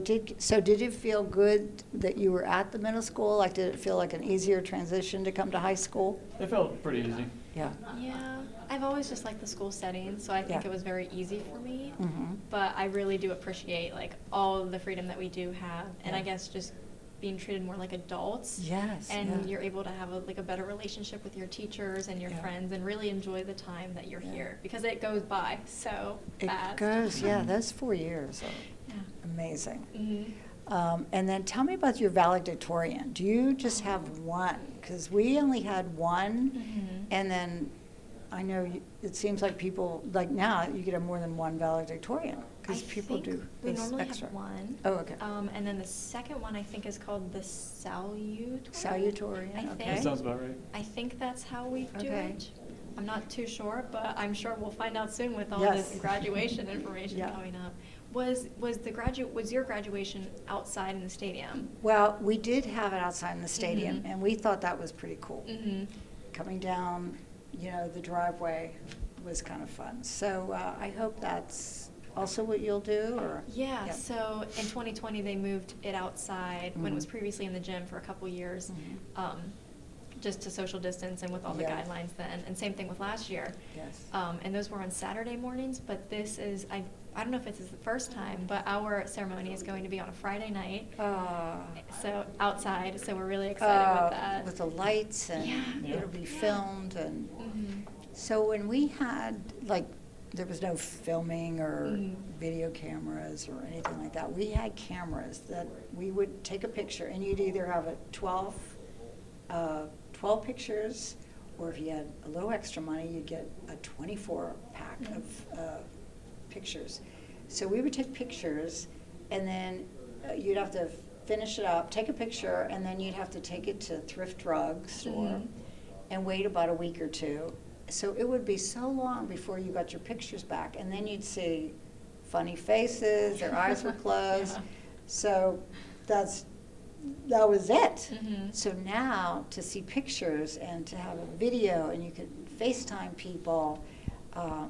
did it feel good that you were at the middle school? Like, did it feel like an easier transition to come to high school? It felt pretty easy. Yeah. Yeah, I've always just liked the school setting, so I think Yeah. it was very easy for me. Mhm. But I really do appreciate like all of the freedom that we do have, and I Yeah. guess just being treated more like adults. Yes, And yeah. you're able to have like a better relationship with your teachers and your Yeah. friends, and really enjoy the time that you're Yeah. here because it goes by so It fast. goes, yeah, those 4 years are Yeah. amazing. Mhm. And then tell me about your valedictorian. Do you just have one? Because we only had one, Mhm. and then I know it seems like people, like now, you could have more than one valedictorian, I because people think do we this normally extra. have one. Oh, okay. And then the second one I think is called the salutatorian. Salutatorian, I okay. think. That sounds about right. I think that's how we do Okay. it. I'm not too sure, but I'm sure we'll find out soon with all Yes. this graduation information Yeah. coming up. Was your graduation outside in the stadium? Well, we did have it outside in the stadium, Mhm. and we thought that was pretty cool. Mm-hmm. Coming down, the driveway was kind of fun. So I hope that's also what you'll do, or? Yeah, Yep. so in 2020, they moved it outside when it was Mhm. previously in the gym for a couple years, Mhm. just to social distance and with all the Yeah. guidelines then. And same thing with last year. Yes. And those were on Saturday mornings, but this is, I don't know if this is the first time, but our ceremony is going to be on a Friday night. So outside, so we're really excited with that. With the lights, and Yeah. it'll be Yeah. filmed, and Mhm. so when we had, like, there was no filming or Mhm. video cameras or anything like that. We had cameras that we would take a picture, and you'd either have a 12 pictures, or if you had a little extra money, you'd get a 24 pack of pictures. So we would take pictures, and then you'd have to finish it up, take a picture, and then you'd have to take it to thrift drugstore Mhm. and wait about a week or two. So it would be so long before you got your pictures back, and then you'd see funny faces, their eyes were closed. Yeah. So that was it. Mhm. So now to see pictures and to have a video, and you could FaceTime people,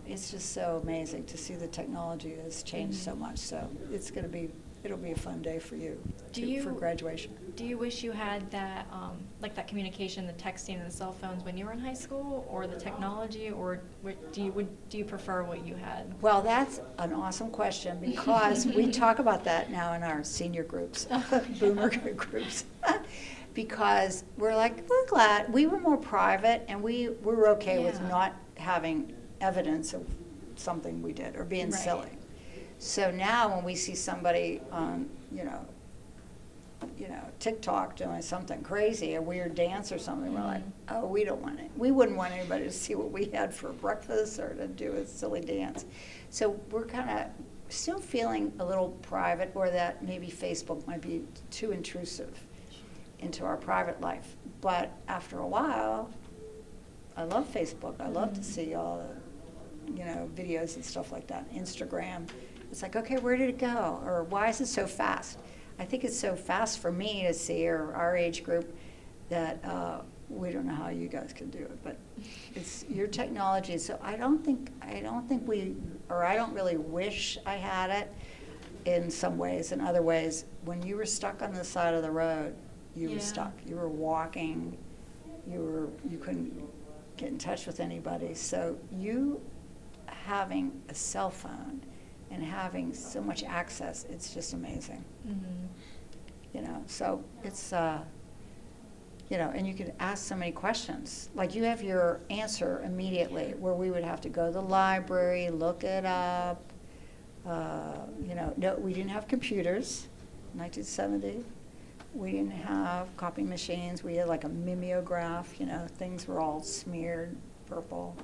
it's just so amazing to see the technology has changed so Mhm. much. So it'll be a fun day for you for graduation. Do you wish you had that, like that communication, the texting and the cell phones when you were in high school, or the technology, or do you prefer what you had? Well, that's an awesome question, because we talk about that now in our senior groups, boomer groups. Because we're glad, we were more private, and we were okay with Yeah. not having evidence of something we did or being Right. silly. So now when we see somebody on, TikTok doing something crazy, a weird dance or something, we're like, oh, we wouldn't want anybody to see what we had for breakfast or to do a silly dance. So we're kind of still feeling a little private, or that maybe Facebook might be too intrusive into our private life. But after a while, I love Facebook. I love to see all the, videos and stuff like that. Instagram. It's like, okay, where did it go? Or why is it so fast? I think it's so fast for me to see, or our age group, that we don't know how you guys can do it, but it's your technology. So I don't really wish I had it in some ways. In other ways, when you were stuck on the side of the road, you were Yeah. stuck. You were walking. You couldn't get in touch with anybody. So you having a cell phone and having so much access, it's just amazing. Mm-hmm. So it's, and you could ask so many questions. Like, you have your answer immediately, where we would have to go to the library, look it up. No, we didn't have computers, 1970. We didn't have copy machines. We had like a mimeograph, things were all smeared purple.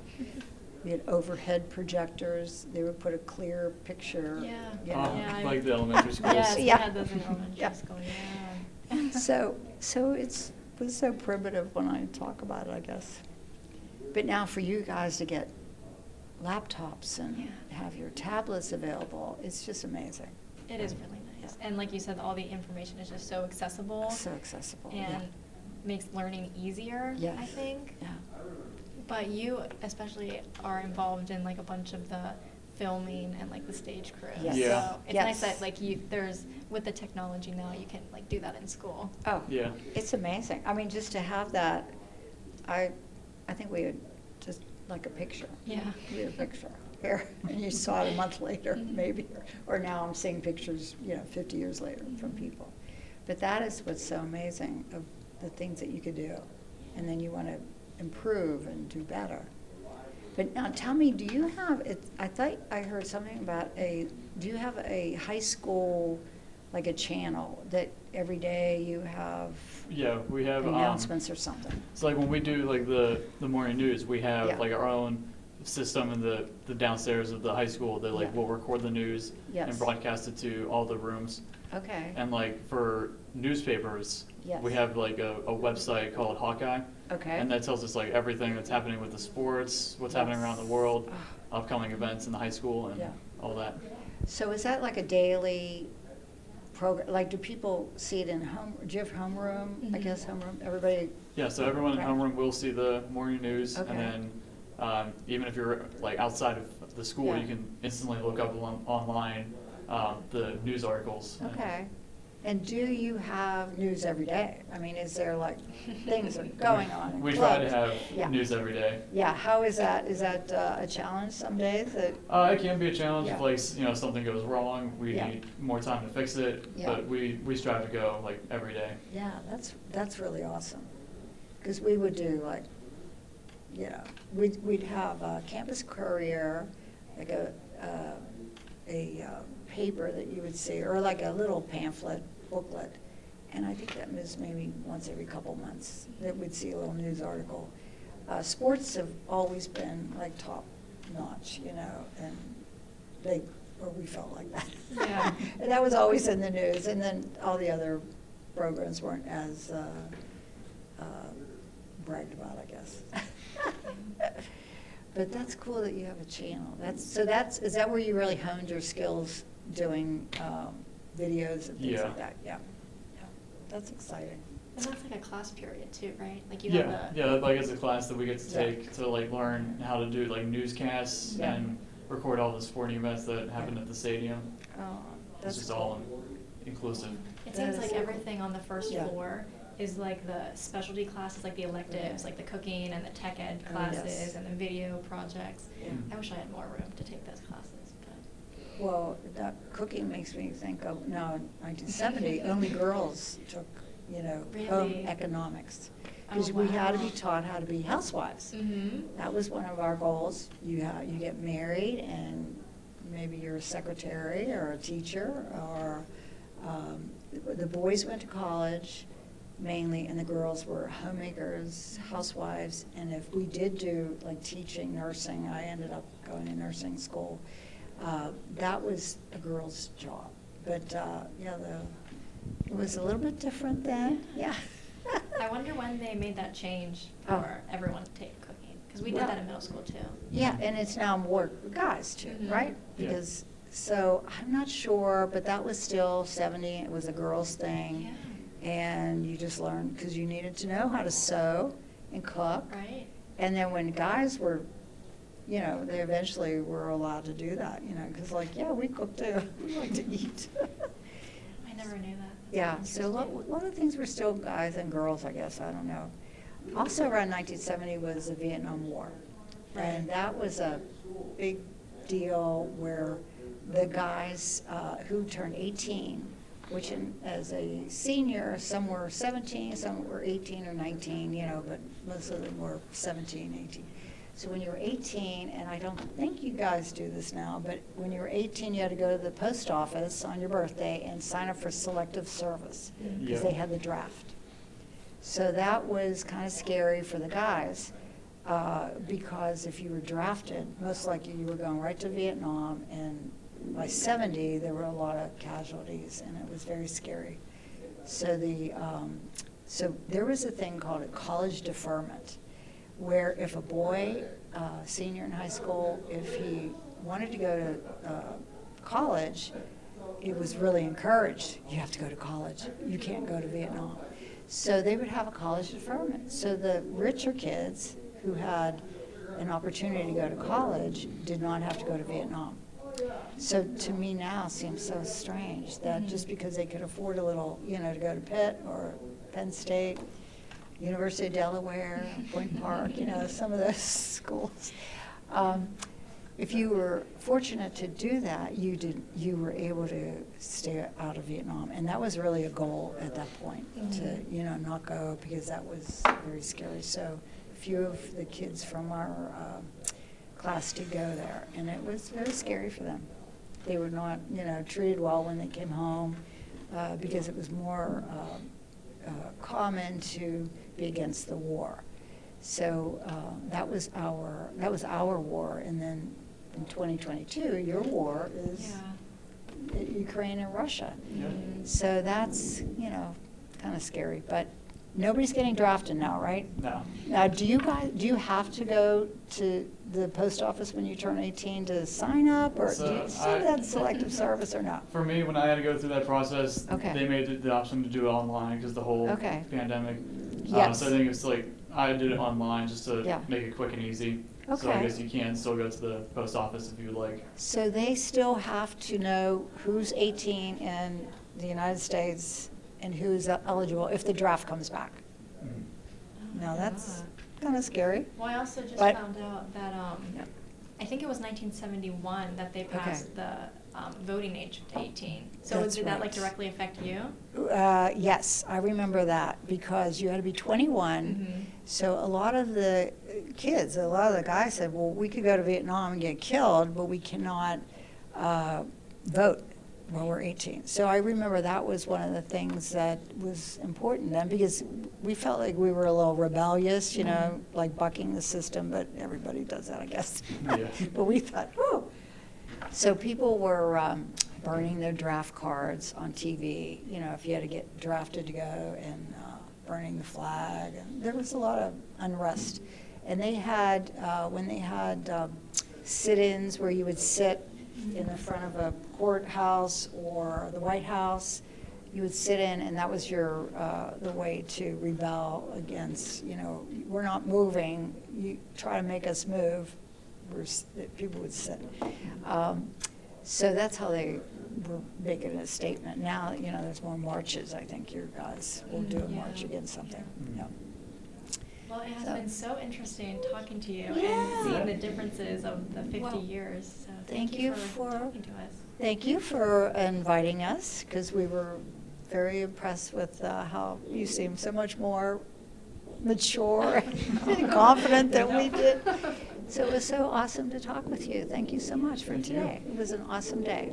We had overhead projectors. They would put a clear picture. Yeah. Yeah. Like the elementary schools. Yes, we Yeah. had those in elementary Yeah. school, yeah. So it was so primitive when I talk about it, I guess. But now for you guys to get laptops and Yeah. have your tablets available, it's just amazing. It is really nice. And like you said, all the information is just so accessible. So accessible. And yeah. makes learning easier, Yes. I think. Yeah. But you especially are involved in like a bunch of the filming and like the stage crew. Yes. Yeah. So it's Yes. nice that like there's with the technology now you can like do that in school. Oh, Yeah. it's amazing. I mean, just to have that, I think we would just like a picture. Yeah. We had a picture here, and you saw it a month later, maybe, or now I'm seeing pictures, 50 years later from people. But that is what's so amazing of the things that you could do, and then you want to improve and do better. But now tell me, do you have, I thought I heard something about do you have a high school, like a channel that every day you have Yeah, we have announcements or something? So like when we do like the morning news, we have Yeah. like our own system in the downstairs of the high school that like Yeah. will record the news Yes. and broadcast it to all the rooms. Okay, And like for newspapers, Yes. we have like a website called Hawkeye. okay. And that tells us like everything that's happening with the sports, what's happening around the world, upcoming events in the high school and Yeah. all that. So is that like a daily program? Like, do people see it in do you have homeroom? I Mhm. guess homeroom, everybody, Yeah, so everyone in Right. homeroom will see the morning news, Okay. and then even if you're like outside of the school, Yeah. you can instantly look up online the news articles. and- okay. And do you have news every day? I mean, is there like things are going on? in We try to clubs? have Yeah. news every day. Yeah, how is that? Is that a challenge some days? That It can be a challenge if Yeah. like something goes wrong, we Yeah. need more time to fix it, Yeah. but we strive to go like every day. Yeah, that's really awesome. Because we would do like, we'd have a campus courier, like a paper that you would see, or like a little pamphlet booklet. And I think that was maybe once every couple months that we'd see a little news article. Sports have always been like top notch, and we felt like that. Yeah. And that was always in the news, and then all the other programs weren't as bragged about, I guess. But that's cool that you have a channel. Is that where you really honed your skills doing videos and things Yeah. like that? Yeah. Yeah. That's exciting. And that's like a class period too, right? Like you have Yeah, the like it's a class that we get to Yeah. take to like learn how to do like newscasts Yeah. and record all the sporting events that happen at the stadium. Oh, It's that's just cool. all inclusive. It That seems is like cool. everything on the first Yeah. floor is like the specialty classes, like the electives, like the cooking and the tech ed Oh, classes yes. and the video projects. Yeah. I wish I had more room to take those classes, but Well, that cooking makes me think of, no, in 1970, only girls took, home Really? economics. Oh, Because we had to be wow. taught how to be housewives. That was one of our goals. You get married, and maybe you're a secretary or a teacher, or the boys went to college mainly, and the girls were homemakers, housewives. And if we did do like teaching, nursing, I ended up going to nursing school. That was a girl's job. But it was a little bit different then. Yeah. I wonder when they made that change Oh. for everyone to take cooking, because we Well- did that in middle school too. Yeah, and it's now more guys too, Mhm. right? Yeah. Because, so I'm not sure, but that was still 70, it was a girls' thing. And you just learned, because you needed to know how to sew and cook. Right? And then when guys were, they eventually were allowed to do that, because we cook too, we like to eat. I never knew that. Yeah, so a lot of things were still guys and girls, I guess, I don't know. Also around 1970 was the Vietnam War. And that was a big deal where the guys who turned 18, which as a senior, some were 17, some were 18 or 19, but most of them were 17, 18. So when you were 18, and I don't think you guys do this now, but when you were 18, you had to go to the post office on your birthday and sign up for selective service, because Yeah. they had the draft. So that was kind of scary for the guys, because if you were drafted, most likely you were going right to Vietnam, and by 70, there were a lot of casualties, and it was very scary. So so there was a thing called a college deferment, where if a boy, senior in high school, if he wanted to go to college, it was really encouraged. You have to go to college. You can't go to Vietnam. So they would have a college deferment. So the richer kids who had an opportunity to go to college did not have to go to Vietnam. So to me now seems so strange that just because they could afford a little, to go to Pitt or Penn State, University of Delaware, Point Park, some of those schools. If you were fortunate to do that, you were able to stay out of Vietnam, and that was really a goal at that point to not go, because that was very scary. So a few of the kids from our class did go there, and it was very scary for them. They were not treated well when they came home, because it was more common to be against the war. So that was our war, and then in 2022, your war is Ukraine and Russia. Yeah. So that's kind of scary, but nobody's getting drafted now, right? No. Now, do you have to go to the post office when you turn 18 to sign up, or So do you still have selective service or not? For me, when I had to go through that process, Okay. they made the option to do it online because the whole Okay. pandemic. Yes. So I think it's like I did it online just to Yeah. make it quick and easy. So Okay. I guess you can still go to the post office if you would like. So they still have to know who's 18 in the United States and who's eligible if the draft comes back. Now, that's kind of scary. Well, I also just But- found out that Yeah. I think it was 1971 that they passed the voting age to 18. So That's did that like right. directly affect you? Yes, I remember that, because you had to be 21. So a lot of the kids, a lot of the guys said, well, we could go to Vietnam and get killed, but we cannot vote when we're 18. So I remember that was one of the things that was important then, because we felt like we were a little rebellious, like bucking the system, but everybody does that, I guess. Yeah. But we thought, oh. So people were burning their draft cards on TV, if you had to get drafted to go, and burning the flag. And there was a lot of unrest. And they had, when they had sit-ins where you would sit in the front of a courthouse or the White House, you would sit in, and that was the way to rebel against, we're not moving, you try to make us move. People would sit. So that's how they were making a statement. Now, there's more marches. I think your guys will do a march against something. Yeah. Well, it has So- been so interesting talking to you Yeah. and seeing the differences of the 50 Well, years. So thank you for for- talking to us. Thank you for inviting us, because we were very impressed with how you seem so much more mature and confident than we did. So it was so awesome to talk with you. Thank you so much for Thank you. today. It was an awesome day.